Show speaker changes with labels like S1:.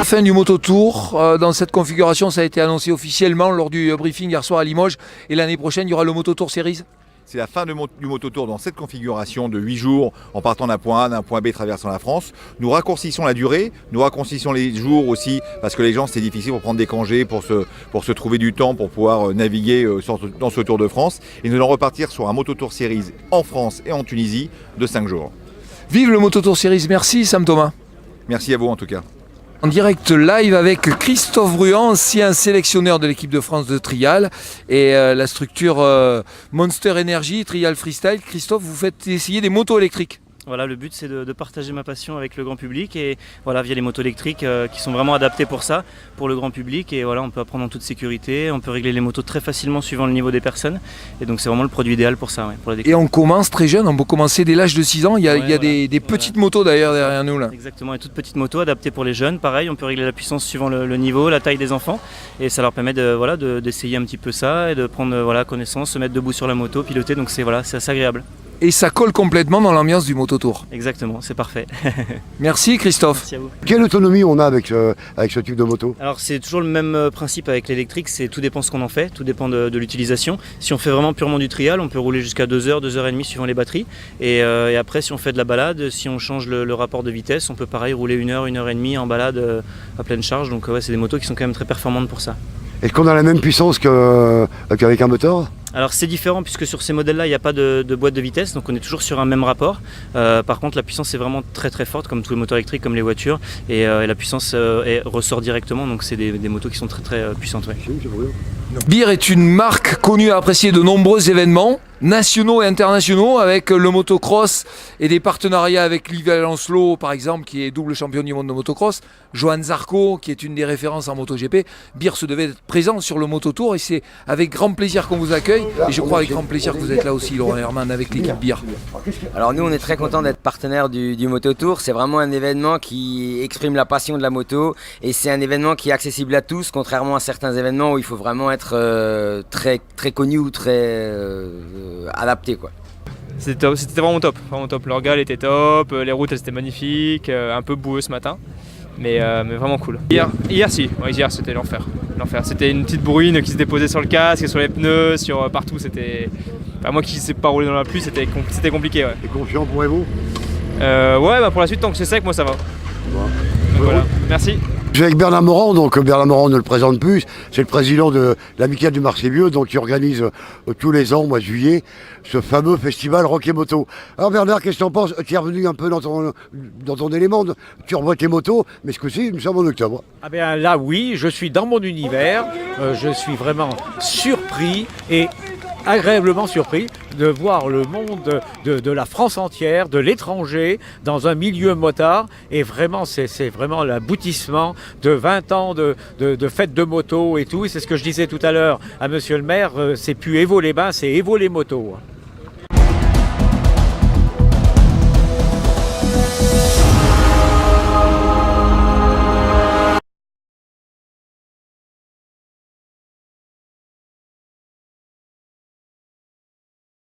S1: fin du Mototour. Dans cette configuration, ça a été annoncé officiellement lors du briefing hier soir à Limoges. Et l'année prochaine, il y aura le Mototour Series.
S2: C'est la fin du Mototour dans cette configuration de 8 jours en partant d'un point A, d'un point B traversant la France. Nous raccourcissons la durée, nous raccourcissons les jours aussi parce que les gens c'est difficile pour prendre des congés, pour se trouver du temps pour pouvoir naviguer dans ce Tour de France. Et nous allons repartir sur un Mototour Series en France et en Tunisie de 5 jours.
S1: Vive le Mototour Series, merci Sam Thomas.
S2: Merci à vous en tout cas.
S1: En direct live avec Christophe Bruand, ancien sélectionneur de l'équipe de France de trial et la structure Monster Energy, Trial Freestyle. Christophe, vous faites essayer des motos électriques.
S3: Voilà, le but c'est de partager ma passion avec le grand public et voilà, via les motos électriques qui sont vraiment adaptées pour ça, pour le grand public. Et voilà, on peut apprendre en toute sécurité, on peut régler les motos très facilement suivant le niveau des personnes. Et donc c'est vraiment le produit idéal pour ça. Ouais, pour la
S1: et on commence très jeune, on peut commencer dès l'âge de 6 ans. Il y a voilà, des petites motos d'ailleurs derrière nous là.
S3: Exactement, et toutes petites motos adaptées pour les jeunes. Pareil, on peut régler la puissance suivant le niveau, la taille des enfants. Et ça leur permet d'essayer un petit peu ça et de prendre connaissance, se mettre debout sur la moto, piloter. Donc c'est assez agréable.
S1: Et ça colle complètement dans l'ambiance du Mototour.
S3: Exactement, c'est parfait.
S1: Merci Christophe.
S3: Merci à vous.
S4: Quelle autonomie on a avec ce type de moto?
S3: Alors c'est toujours le même principe avec l'électrique, tout dépend ce qu'on en fait, tout dépend de l'utilisation. Si on fait vraiment purement du trial, on peut rouler jusqu'à 2 heures, 2 heures et demie suivant les batteries. Et après si on fait de la balade, si on change le rapport de vitesse, on peut pareil rouler 1 heure, 1 heure et demie en balade à pleine charge. Donc ouais, c'est des motos qui sont quand même très performantes pour ça.
S4: Est-ce qu'on a la même puissance qu'avec un moteur?
S3: Alors c'est différent puisque sur ces modèles-là, il n'y a pas de boîte de vitesse, donc on est toujours sur un même rapport. Par contre, la puissance est vraiment très très forte, comme tous les moteurs électriques, comme les voitures, et la puissance ressort directement, donc c'est des motos qui sont très très puissantes. Ouais.
S1: Beer est une marque connue et appréciée de nombreux événements nationaux et internationaux avec le motocross et des partenariats avec Livier Lancelot par exemple qui est double champion du monde de motocross, Johan Zarco qui est une des références en MotoGP. Beer se devait être présent sur le Mototour et c'est avec grand plaisir qu'on vous accueille et je crois avec grand plaisir que vous êtes là aussi Laurent Herman avec l'équipe Beer.
S5: Alors nous on est très contents d'être partenaire du Mototour, c'est vraiment un événement qui exprime la passion de la moto et c'est un événement qui est accessible à tous contrairement à certains événements où il faut vraiment être très, très connu ou très adapté quoi.
S6: C'était vraiment top, leur gale était top, les routes elles étaient magnifiques, un peu boueux ce matin, mais vraiment cool. Hier c'était l'enfer. C'était une petite bruine qui se déposait sur le casque, sur les pneus, partout. C'était, moi qui ne sais pas rouler dans la pluie, c'était compliqué. Ouais.
S4: Et confiant pourrez-vous?
S6: Ouais, pour la suite tant que c'est sec, moi ça va.
S4: Bon.
S6: Voilà. Merci.
S4: Je suis avec Bernard Morand, donc Bernard Morand on ne le présente plus, c'est le président de l'Amicale du Marché Vieux, donc qui organise tous les ans, au mois de juillet, ce fameux festival Rock et Moto. Alors Bernard, qu'est-ce que tu en penses? Tu es revenu un peu dans ton élément, tu revois tes motos, mais ce coup-ci, nous sommes en octobre.
S7: Ah bien là oui, je suis dans mon univers, je suis vraiment surpris et agréablement surpris de voir le monde de la France entière, de l'étranger, dans un milieu motard. Et vraiment, c'est vraiment l'aboutissement de 20 ans de fêtes de moto et tout. Et c'est ce que je disais tout à l'heure à monsieur le maire, c'est plus Évaux-les-Bains, c'est Évaux-les-Motos.